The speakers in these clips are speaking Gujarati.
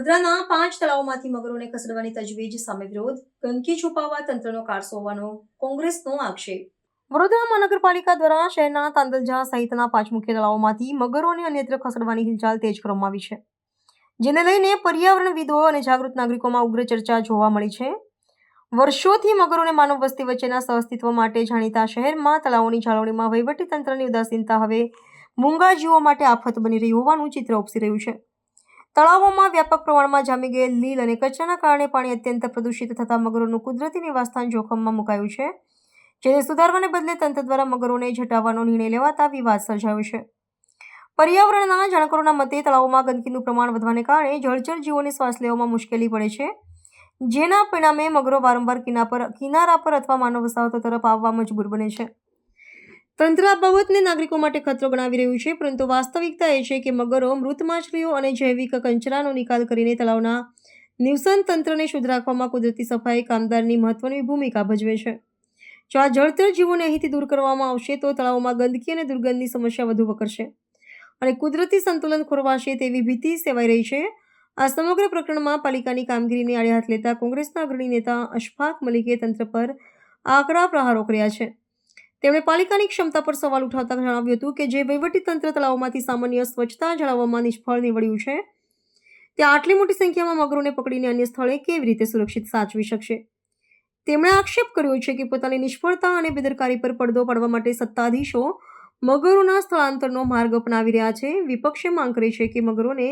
વડોદરાના 5 તળાવોમાંથી મગરોને ખસેડવાની તજવીજ સામે વિરોધ, ગંદકી છુપાવવા તંત્રનો કારસો હોવાનો કોંગ્રેસનો આક્ષેપ। વડોદરા મહાનગરપાલિકા દ્વારા શહેરના તાંદલજા સહિતના 5 મુખ્ય તળાવોમાંથી મગરોને અન્યત્ર ખસેડવાની હિલચાલ તેજ કરવામાં આવી છે, જેને લઈને પર્યાવરણવિદો અને જાગૃત નાગરિકોમાં ઉગ્ર ચર્ચા જોવા મળી છે। વર્ષોથી મગરો અને માનવ વસ્તી વચ્ચેના સહઅસ્તિત્વ માટે જાણીતા શહેરમાં તળાવોની જાળવણીમાં વહીવટીતંત્રની ઉદાસીનતા હવે મૂંગા જીવો માટે આફત બની રહી હોવાનું ચિત્ર ઉપસી રહ્યું છે। તળાવોમાં વ્યાપક પ્રમાણમાં જામી ગયેલ લીલ અને કચરાના કારણે પાણી અત્યંત પ્રદૂષિત થતાં મગરોનું કુદરતી નિવાસસ્થાન જોખમમાં મુકાયું છે, જેને સુધારવાને બદલે તંત્ર દ્વારા મગરોને ઝટાવવાનો નિર્ણય લેવાતા વિવાદ સર્જાયો છે। પર્યાવરણના જાણકારોના મતે તળાવોમાં ગંદકીનું પ્રમાણ વધવાને કારણે જળચર જીવોને શ્વાસ લેવામાં મુશ્કેલી પડે છે, જેના પરિણામે મગરો વારંવાર કિનારા પર અથવા માનવ વસાહતો તરફ આવવા મજબૂર બને છે। તંત્ર આ બાબતને નાગરિકો માટે ખતરો ગણાવી રહ્યું છે, પરંતુ વાસ્તવિકતા એ છે કે મગરો, મૃત માછલીઓ અને જૈવિક કચરાનો નિકાલ કરીને તળાવના નિવસન તંત્રને શુદ્ધ રાખવામાં કુદરતી સફાઈ કામદારની મહત્વની ભૂમિકા ભજવે છે। જો આ જળચર જીવોને અહીંથી દૂર કરવામાં આવશે તો તળાવોમાં ગંદકી અને દુર્ગંધની સમસ્યા વધુ વકરશે અને કુદરતી સંતુલન ખોરવાશે તેવી ભીતિ સેવાઈ રહી છે। આ સમગ્ર પ્રકરણમાં પાલિકાની કામગીરીને આડે હાથ લેતા કોંગ્રેસના અગ્રણી નેતા અશફાક મલિકે તંત્ર પર આકરા પ્રહારો કર્યા છે। તેમણે પાલિકાની ક્ષમતા પર સવાલ ઉઠાવતા જણાવ્યું હતું કે જે વહીવટીતંત્ર તળાવોમાંથી સામાન્ય સ્વચ્છતા જાળવવામાં નિષ્ફળ નીવડ્યું છે, તે આટલી મોટી સંખ્યામાં મગરોને પકડીને અન્ય સ્થળે કેવી રીતે સુરક્ષિત સાચવી શકશે। તેમણે આક્ષેપ કર્યો છે કે પોતાની નિષ્ફળતા અને બેદરકારી પર પડદો પાડવા માટે સત્તાધીશો મગરોના સ્થળાંતરનો માર્ગ અપનાવી રહ્યા છે। વિપક્ષે માંગ કરી છે કે મગરોને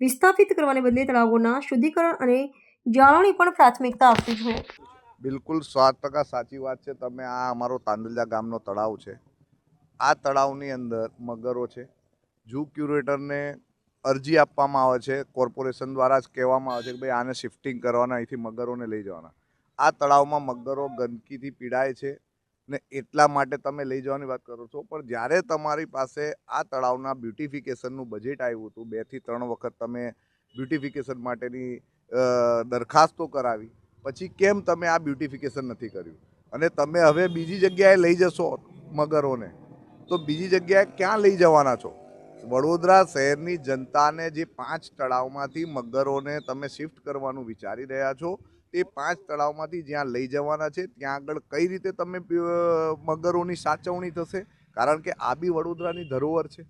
વિસ્થાપિત કરવાને બદલે તળાવોના શુદ્ધિકરણ અને જાળવણી પણ પ્રાથમિકતા આપવી જોઈએ। બિલકુલ 100% સાચી વાત છે। તમે આ અમારો તાંદલજા ગામનો તળાવ છે, આ તળાવની અંદર મગરો છે। ઝૂ ક્યુરેટરને અરજી આપવામાં આવે છે, કોર્પોરેશન દ્વારા જ કહેવામાં આવે છે કે ભાઈ આને શિફ્ટિંગ કરવાના, અહીંથી મગરોને લઈ જવાના। આ તળાવમાં મગરો ગંદકીથી પીડાય છે ને એટલા માટે તમે લઈ જવાની વાત કરો છો, પણ જ્યારે તમારી પાસે આ તળાવના બ્યુટિફિકેશનનું બજેટ આવ્યું હતું, 2 થી 3 વખત તમે બ્યુટિફિકેશન માટેની દરખાસ્તો કરાવી, પછી કેમ તમે આ બ્યુટિફિકેશન નથી કર્યું? અને તમે હવે બીજી જગ્યાએ લઈ જશો મગરોને, તો બીજી જગ્યાએ ક્યાં લઈ જવાના છો? વડોદરા શહેરની જનતાને જે 5 તળાવમાંથી મગરોને તમે શિફ્ટ કરવાનું વિચારી રહ્યા છો, તે 5 તળાવમાંથી જ્યાં લઈ જવાના છે ત્યાં આગળ કઈ રીતે તમે મગરોની સાચવણી થશે? કારણ કે આ બી વડોદરાની ધરોહર છે,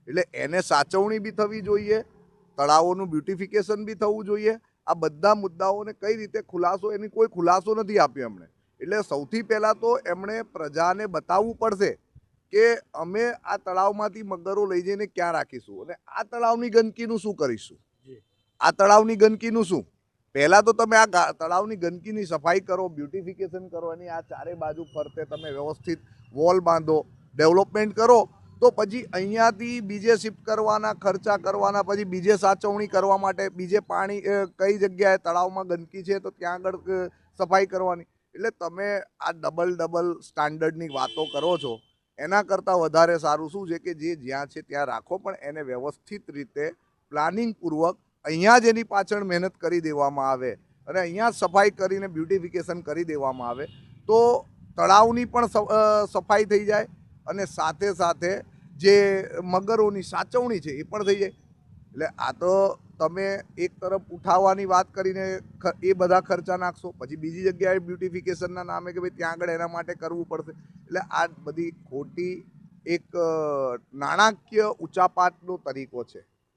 એટલે એને સાચવણી બી થવી જોઈએ, તળાવોનું બ્યુટિફિકેશન બી થવું જોઈએ। આ બધા મુદ્દાઓને કઈ રીતે ખુલાસો, એની કોઈ ખુલાસો નથી આપ્યો એમણે। એટલે સૌથી પહેલાં તો એમણે પ્રજાને બતાવવું પડશે કે અમે આ તળાવમાંથી મગરો લઈ જઈને ક્યાં રાખીશું અને આ તળાવની ગંદકીનું શું કરીશું। આ તળાવની ગંદકીનું શું? પહેલાં તો તમે આ તળાવની ગંદકીની સફાઈ કરો, બ્યુટિફિકેશન કરો, અને આ ચારે બાજુ ફરતે તમે વ્યવસ્થિત વોલ બાંધો, ડેવલપમેન્ટ કરો, તો પછી અહીંયાથી બીજે શિફ્ટ કરવાના, ખર્ચા કરવાના, પછી બીજે સાચવણી કરવા માટે બીજે પાણી કઈ જગ્યાએ તળાવમાં ગંદકી છે તો ત્યાં આગળ સફાઈ કરવાની। એટલે તમે આ ડબલ સ્ટાન્ડર્ડની વાતો કરો છો, એના કરતાં વધારે સારું શું છે કે જે જ્યાં છે ત્યાં રાખો, પણ એને વ્યવસ્થિત રીતે પ્લાનિંગપૂર્વક અહીંયા જ એની પાછળ મહેનત કરી દેવામાં આવે અને અહીંયા સફાઈ કરીને બ્યુટિફિકેશન કરી દેવામાં આવે તો તળાવની પણ સફાઈ થઈ જાય અને સાથે સાથે જે મગરોની સાચવણી છે એ પણ થઈ જાય। એટલે આ તો તમે એક તરફ ઉઠાવવાની વાત કરીને એ બધા ખર્ચા નાખશો, પછી બીજી જગ્યાએ બ્યુટિફિકેશનના નામે કે ભાઈ ત્યાં આગળ એના માટે કરવું પડશે। એટલે આ બધી ખોટી એક નાણાકીય ઉચાપાતનો તરીકો છે।